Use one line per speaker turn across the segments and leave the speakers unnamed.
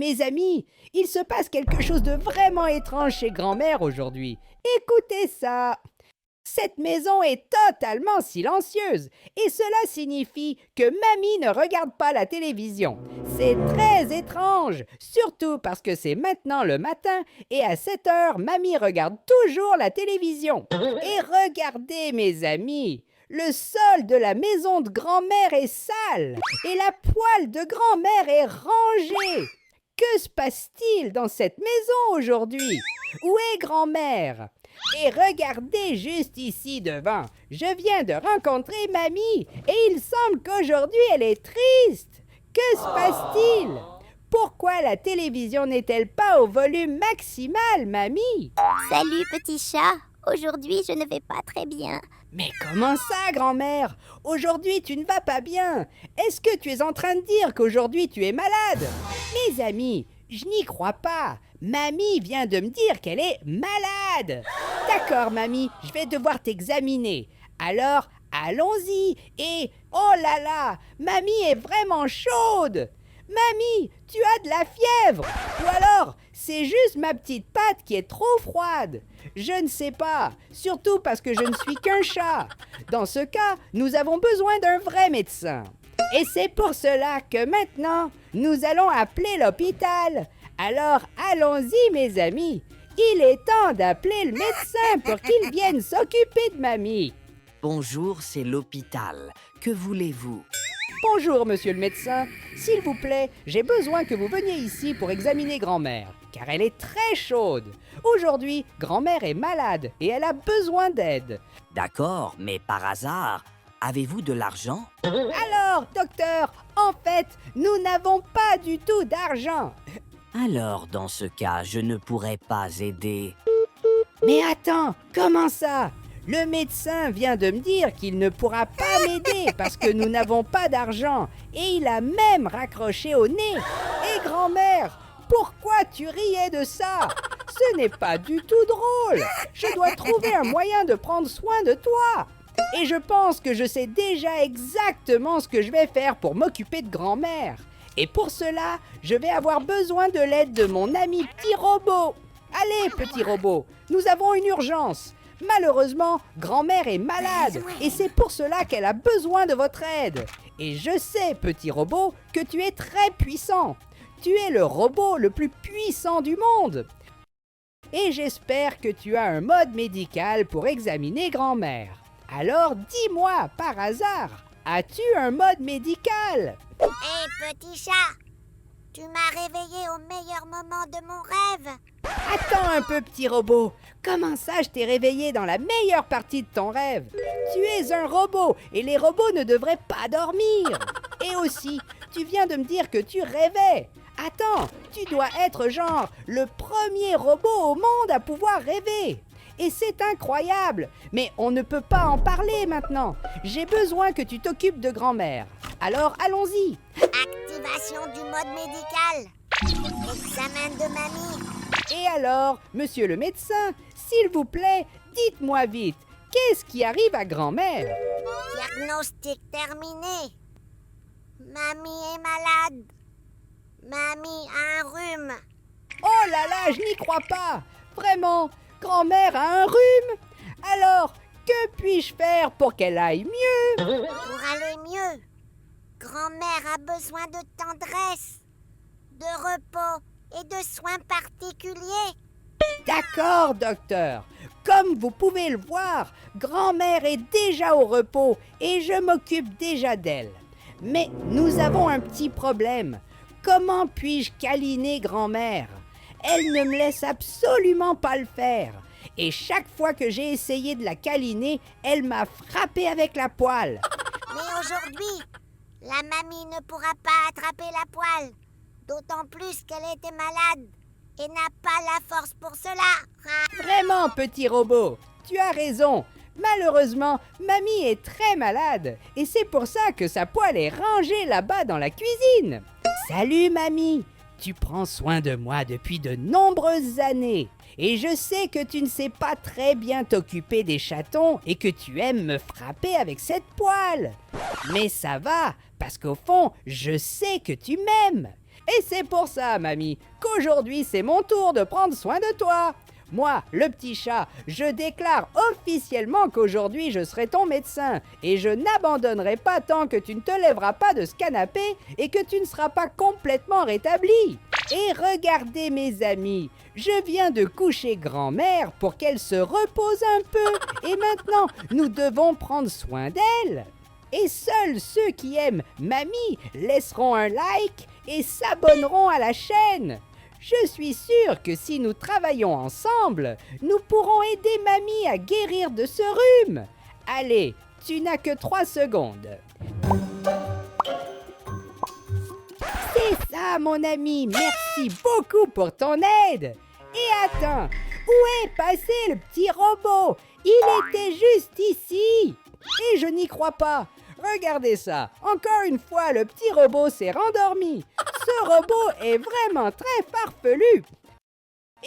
mes amis, il se passe quelque chose de vraiment étrange chez grand-mère aujourd'hui. Écoutez ça. Cette maison est totalement silencieuse et cela signifie que mamie ne regarde pas la télévision. C'est très étrange, surtout parce que c'est maintenant le matin et à 7 heures, mamie regarde toujours la télévision. Et regardez mes amis, le sol de la maison de grand-mère est sale et la poêle de grand-mère est rangée. Que se passe-t-il dans cette maison aujourd'hui? Où est grand-mère? Et regardez juste ici devant, je viens de rencontrer mamie et il semble qu'aujourd'hui elle est triste. Que se passe-t-il? Pourquoi la télévision n'est-elle pas au volume maximal, mamie?
Salut petit chat, aujourd'hui je ne vais pas très bien.
Mais comment ça, grand-mère? Aujourd'hui tu ne vas pas bien. Est-ce que tu es en train de dire qu'aujourd'hui tu es malade? Mes amis, je n'y crois pas. Mamie vient de me dire qu'elle est malade. D'accord, mamie, je vais devoir t'examiner. Alors, allons-y. Et, oh là là, mamie est vraiment chaude. Mamie, tu as de la fièvre. Ou alors, c'est juste ma petite patte qui est trop froide. Je ne sais pas, surtout parce que je ne suis qu'un chat. Dans ce cas, nous avons besoin d'un vrai médecin. Et c'est pour cela que maintenant, nous allons appeler l'hôpital. Alors, allons-y, mes amis. Il est temps d'appeler le médecin pour qu'il vienne s'occuper de mamie.
Bonjour, c'est l'hôpital. Que voulez-vous?
Bonjour, monsieur le médecin. S'il vous plaît, j'ai besoin que vous veniez ici pour examiner grand-mère, car elle est très chaude. Aujourd'hui, grand-mère est malade et elle a besoin d'aide.
D'accord, mais par hasard, avez-vous de l'argent?
Alors, docteur, en fait, nous n'avons pas du tout d'argent.
Alors, dans ce cas, je ne pourrais pas aider.
Mais attends, comment ça? Le médecin vient de me dire qu'il ne pourra pas m'aider parce que nous n'avons pas d'argent. Et il a même raccroché au nez. Et grand-mère, pourquoi tu riais de ça? Ce n'est pas du tout drôle. Je dois trouver un moyen de prendre soin de toi. Et je pense que je sais déjà exactement ce que je vais faire pour m'occuper de grand-mère. Et pour cela, je vais avoir besoin de l'aide de mon ami petit robot. Allez, petit robot, nous avons une urgence. Malheureusement, grand-mère est malade et c'est pour cela qu'elle a besoin de votre aide. Et je sais, petit robot, que tu es très puissant. Tu es le robot le plus puissant du monde. Et j'espère que tu as un mode médical pour examiner grand-mère. Alors dis-moi, par hasard, as-tu un mode médical?
Hé petit chat, tu m'as réveillé au meilleur moment de mon rêve.
Attends un peu, petit robot. Comment ça, je t'ai réveillé dans la meilleure partie de ton rêve? Tu es un robot et les robots ne devraient pas dormir. Et aussi, tu viens de me dire que tu rêvais. Attends, tu dois être genre le premier robot au monde à pouvoir rêver. Et c'est incroyable. Mais on ne peut pas en parler maintenant. J'ai besoin que tu t'occupes de grand-mère. Alors allons-y.
Activation du mode médical. Examen de mamie.
Et alors, monsieur le médecin, s'il vous plaît, dites-moi vite, qu'est-ce qui arrive à grand-mère?
Diagnostic terminé. Mamie est malade. Mamie a un rhume.
Oh là là, je n'y crois pas. Vraiment, grand-mère a un rhume. Alors, que puis-je faire pour qu'elle aille mieux?
Pour aller mieux, grand-mère a besoin de tendresse, de repos et de soins particuliers.
D'accord, docteur. Comme vous pouvez le voir, grand-mère est déjà au repos et je m'occupe déjà d'elle. Mais nous avons un petit problème. Comment puis-je câliner grand-mère? Elle ne me laisse absolument pas le faire. Et chaque fois que j'ai essayé de la câliner, elle m'a frappé avec la poêle.
Mais aujourd'hui, la mamie ne pourra pas attraper la poêle. D'autant plus qu'elle était malade et n'a pas la force pour cela.
Vraiment, petit robot, tu as raison. Malheureusement, mamie est très malade et c'est pour ça que sa poêle est rangée là-bas dans la cuisine. Salut mamie, tu prends soin de moi depuis de nombreuses années et je sais que tu ne sais pas très bien t'occuper des chatons et que tu aimes me frapper avec cette poêle. Mais ça va, parce qu'au fond, je sais que tu m'aimes. Et c'est pour ça, mamie, qu'aujourd'hui c'est mon tour de prendre soin de toi. Moi, le petit chat, je déclare officiellement qu'aujourd'hui je serai ton médecin et je n'abandonnerai pas tant que tu ne te lèveras pas de ce canapé et que tu ne seras pas complètement rétabli. Et regardez mes amis, je viens de coucher grand-mère pour qu'elle se repose un peu et maintenant nous devons prendre soin d'elle. Et seuls ceux qui aiment mamie laisseront un like et s'abonneront à la chaîne. Je suis sûre que si nous travaillons ensemble, nous pourrons aider mamie à guérir de ce rhume. Allez, tu n'as que 3 secondes. C'est ça, mon ami, merci beaucoup pour ton aide. Et attends, où est passé le petit robot? Il était juste ici. Et je n'y crois pas. Regardez ça, encore une fois, le petit robot s'est rendormi. Ce robot est vraiment très farfelu.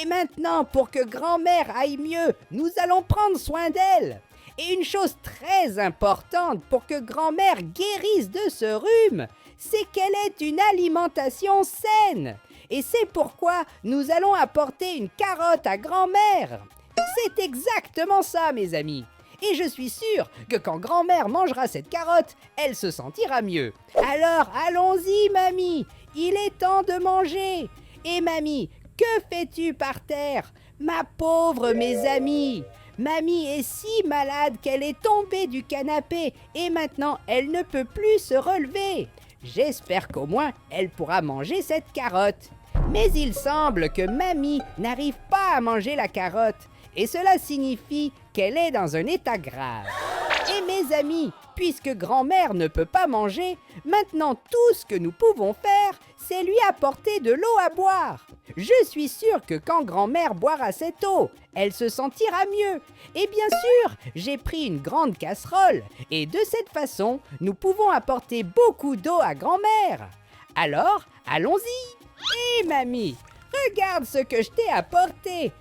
Et maintenant, pour que grand-mère aille mieux, nous allons prendre soin d'elle. Et une chose très importante pour que grand-mère guérisse de ce rhume, c'est qu'elle ait une alimentation saine. Et c'est pourquoi nous allons apporter une carotte à grand-mère. C'est exactement ça, mes amis. Et je suis sûre que quand grand-mère mangera cette carotte, elle se sentira mieux. Alors, allons-y, mamie. Il est temps de manger. Et mamie, que fais-tu par terre? Ma pauvre mes amis. Mamie est si malade qu'elle est tombée du canapé et maintenant elle ne peut plus se relever. J'espère qu'au moins elle pourra manger cette carotte. Mais il semble que mamie n'arrive pas à manger la carotte. Et cela signifie qu'elle est dans un état grave. Et mes amis, puisque grand-mère ne peut pas manger, maintenant tout ce que nous pouvons faire, c'est lui apporter de l'eau à boire. Je suis sûre que quand grand-mère boira cette eau, elle se sentira mieux. Et bien sûr, j'ai pris une grande casserole, et de cette façon, nous pouvons apporter beaucoup d'eau à grand-mère. Alors, allons-y. Et mamie, regarde ce que je t'ai apporté.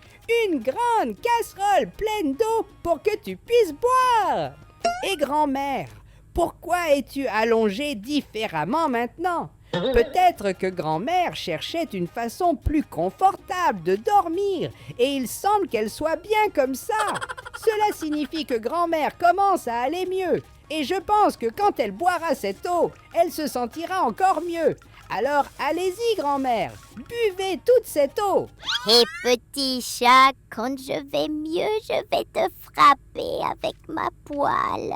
Une grande casserole pleine d'eau pour que tu puisses boire. Et grand-mère, pourquoi es-tu allongée différemment maintenant? Peut-être que grand-mère cherchait une façon plus confortable de dormir et il semble qu'elle soit bien comme ça. Cela signifie que grand-mère commence à aller mieux et je pense que quand elle boira cette eau, elle se sentira encore mieux. Alors allez-y grand-mère, buvez toute cette eau.
Et petit chat, quand je vais mieux, je vais te frapper avec ma poêle.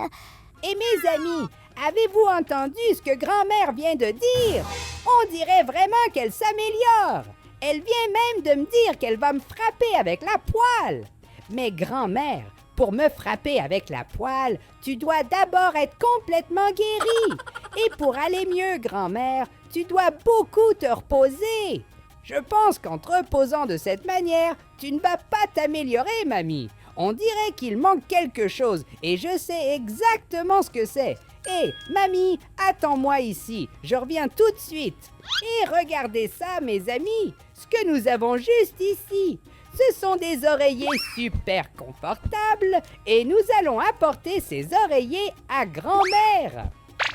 Et mes amis, avez-vous entendu ce que grand-mère vient de dire? On dirait vraiment qu'elle s'améliore. Elle vient même de me dire qu'elle va me frapper avec la poêle. Mais grand-mère, pour me frapper avec la poêle, tu dois d'abord être complètement guérie. Et pour aller mieux, grand-mère, tu dois beaucoup te reposer. Je pense qu'en te reposant de cette manière, tu ne vas pas t'améliorer, mamie. On dirait qu'il manque quelque chose et je sais exactement ce que c'est. Hé, mamie, attends-moi ici, je reviens tout de suite. Et regardez ça, mes amis, ce que nous avons juste ici. Ce sont des oreillers super confortables et nous allons apporter ces oreillers à grand-mère.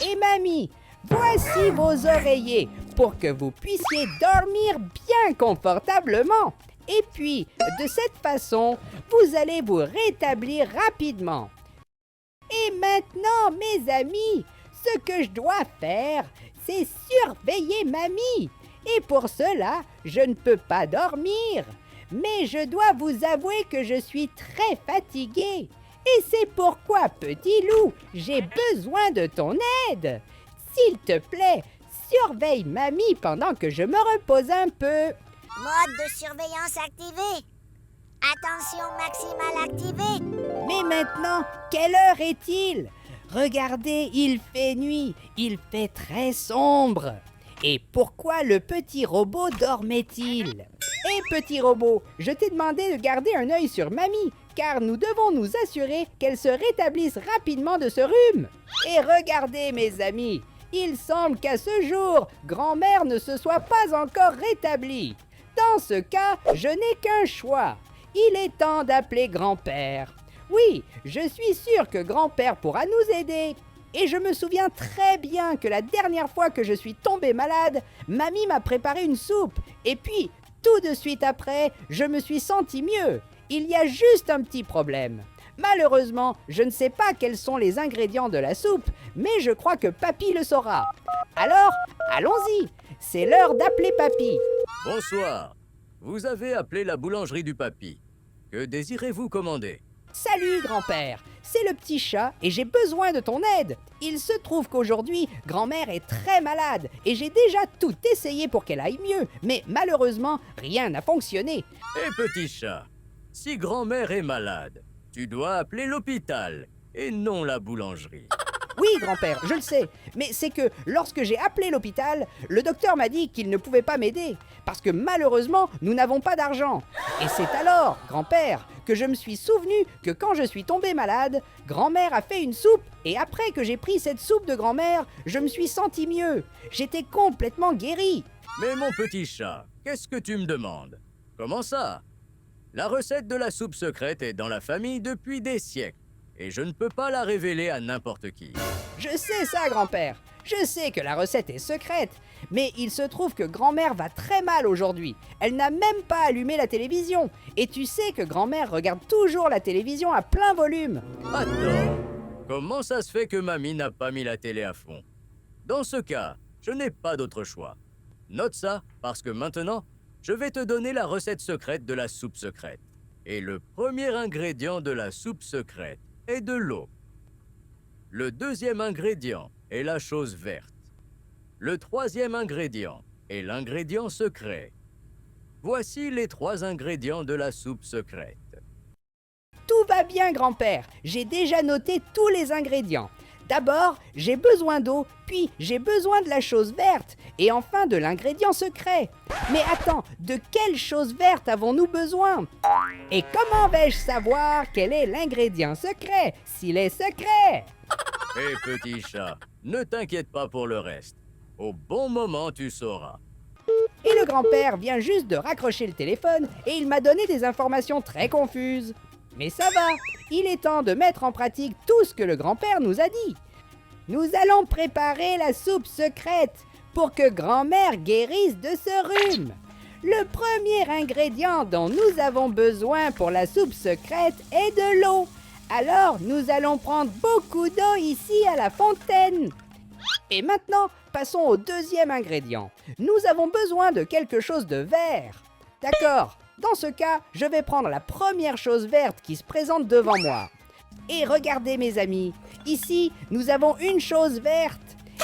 Et mamie, voici vos oreillers pour que vous puissiez dormir bien confortablement. Et puis, de cette façon, vous allez vous rétablir rapidement. Et maintenant, mes amis, ce que je dois faire, c'est surveiller mamie. Et pour cela, je ne peux pas dormir. Mais je dois vous avouer que je suis très fatiguée. Et c'est pourquoi, petit loup, j'ai besoin de ton aide. S'il te plaît, surveille mamie pendant que je me repose un peu.
Mode de surveillance activé. Attention maximale activée.
Mais maintenant, quelle heure est-il? Regardez, il fait nuit, il fait très sombre. Et pourquoi le petit robot dormait-il? Hé petit robot, je t'ai demandé de garder un œil sur mamie, car nous devons nous assurer qu'elle se rétablisse rapidement de ce rhume. Et regardez mes amis, il semble qu'à ce jour, grand-mère ne se soit pas encore rétablie. Dans ce cas, je n'ai qu'un choix. Il est temps d'appeler grand-père. Oui, je suis sûre que grand-père pourra nous aider. Et je me souviens très bien que la dernière fois que je suis tombée malade, mamie m'a préparé une soupe. Et puis, tout de suite après, je me suis senti mieux. Il y a juste un petit problème. Malheureusement, je ne sais pas quels sont les ingrédients de la soupe, mais je crois que Papy le saura. Alors, allons-y, c'est l'heure d'appeler Papy.
Bonsoir. Vous avez appelé la boulangerie du Papy. Que désirez-vous commander?
Salut grand-père, c'est le petit chat et j'ai besoin de ton aide. Il se trouve qu'aujourd'hui, grand-mère est très malade et j'ai déjà tout essayé pour qu'elle aille mieux, mais malheureusement, rien n'a fonctionné.
Eh petit chat, si grand-mère est malade, tu dois appeler l'hôpital et non la boulangerie.
Oui grand-père, je le sais, mais c'est que lorsque j'ai appelé l'hôpital, le docteur m'a dit qu'il ne pouvait pas m'aider, parce que malheureusement, nous n'avons pas d'argent. Et c'est alors, grand-père, que je me suis souvenu que quand je suis tombé malade, grand-mère a fait une soupe, et après que j'ai pris cette soupe de grand-mère, je me suis senti mieux. J'étais complètement guéri.
Mais mon petit chat, qu'est-ce que tu me demandes? Comment ça? La recette de la soupe secrète est dans la famille depuis des siècles, et je ne peux pas la révéler à n'importe qui.
Je sais ça, grand-père. Je sais que la recette est secrète, mais il se trouve que grand-mère va très mal aujourd'hui. Elle n'a même pas allumé la télévision. Et tu sais que grand-mère regarde toujours la télévision à plein volume.
Attends, comment ça se fait que mamie n'a pas mis la télé à fond? Dans ce cas, je n'ai pas d'autre choix. Note ça, parce que maintenant, je vais te donner la recette secrète de la soupe secrète. Et le premier ingrédient de la soupe secrète est de l'eau. Le deuxième ingrédient est la chose verte. Le troisième ingrédient est l'ingrédient secret. Voici les 3 ingrédients de la soupe secrète.
Tout va bien, grand-père. J'ai déjà noté tous les ingrédients. D'abord, j'ai besoin d'eau, puis j'ai besoin de la chose verte, et enfin de l'ingrédient secret. Mais attends, de quelle chose verte avons-nous besoin? Et comment vais-je savoir quel est l'ingrédient secret, s'il est secret?
Hé petit chat, ne t'inquiète pas pour le reste. Au bon moment, tu sauras.
Et le grand-père vient juste de raccrocher le téléphone et il m'a donné des informations très confuses. Mais ça va, il est temps de mettre en pratique tout ce que le grand-père nous a dit. Nous allons préparer la soupe secrète pour que grand-mère guérisse de ce rhume. Le premier ingrédient dont nous avons besoin pour la soupe secrète est de l'eau. Alors, nous allons prendre beaucoup d'eau ici à la fontaine. Et maintenant, passons au deuxième ingrédient. Nous avons besoin de quelque chose de vert. D'accord, dans ce cas, je vais prendre la première chose verte qui se présente devant moi. Et regardez mes amis, ici, nous avons une chose verte.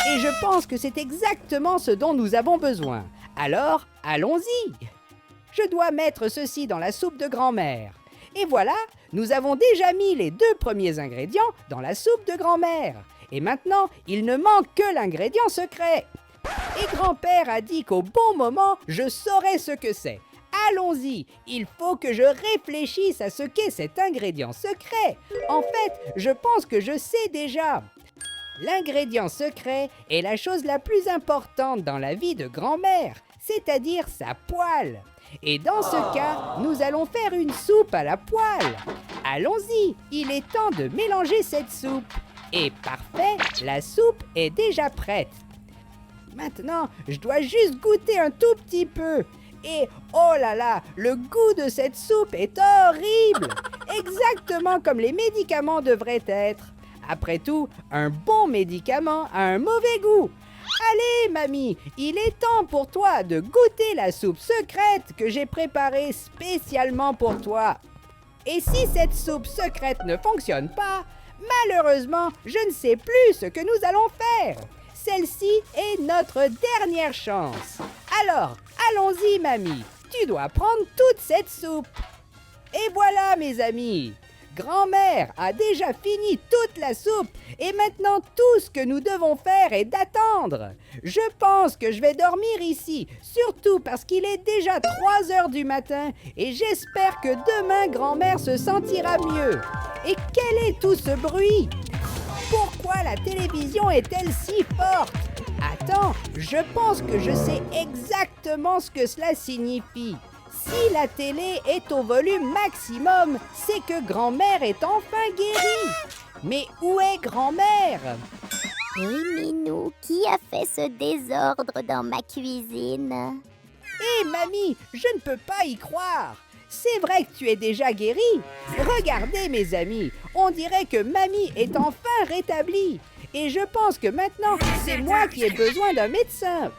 Et je pense que c'est exactement ce dont nous avons besoin. Alors, allons-y. Je dois mettre ceci dans la soupe de grand-mère. Et voilà, nous avons déjà mis les 2 premiers ingrédients dans la soupe de grand-mère. Et maintenant, il ne manque que l'ingrédient secret. Et grand-père a dit qu'au bon moment, je saurais ce que c'est. Allons-y, il faut que je réfléchisse à ce qu'est cet ingrédient secret. En fait, je pense que je sais déjà. L'ingrédient secret est la chose la plus importante dans la vie de grand-mère, c'est-à-dire sa poêle. Et dans ce cas, nous allons faire une soupe à la poêle. Allons-y, il est temps de mélanger cette soupe. Et parfait, la soupe est déjà prête. Maintenant, je dois juste goûter un tout petit peu. Et oh là là, le goût de cette soupe est horrible. Exactement comme les médicaments devraient être. Après tout, un bon médicament a un mauvais goût. Allez, mamie, il est temps pour toi de goûter la soupe secrète que j'ai préparée spécialement pour toi. Et si cette soupe secrète ne fonctionne pas, malheureusement, je ne sais plus ce que nous allons faire. Celle-ci est notre dernière chance. Alors, allons-y, mamie. Tu dois prendre toute cette soupe. Et voilà, mes amis. Grand-mère a déjà fini toute la soupe et maintenant tout ce que nous devons faire est d'attendre. Je pense que je vais dormir ici, surtout parce qu'il est déjà 3 heures du matin et j'espère que demain grand-mère se sentira mieux. Et quel est tout ce bruit? Pourquoi la télévision est-elle si forte? Attends, je pense que je sais exactement ce que cela signifie. Si la télé est au volume maximum, c'est que grand-mère est enfin guérie. Mais où est grand-mère?
Minou, qui a fait ce désordre dans ma cuisine?
Hé, mamie, je ne peux pas y croire. C'est vrai que tu es déjà guérie. Regardez, mes amis, on dirait que mamie est enfin rétablie. Et je pense que maintenant, c'est moi qui ai besoin d'un médecin.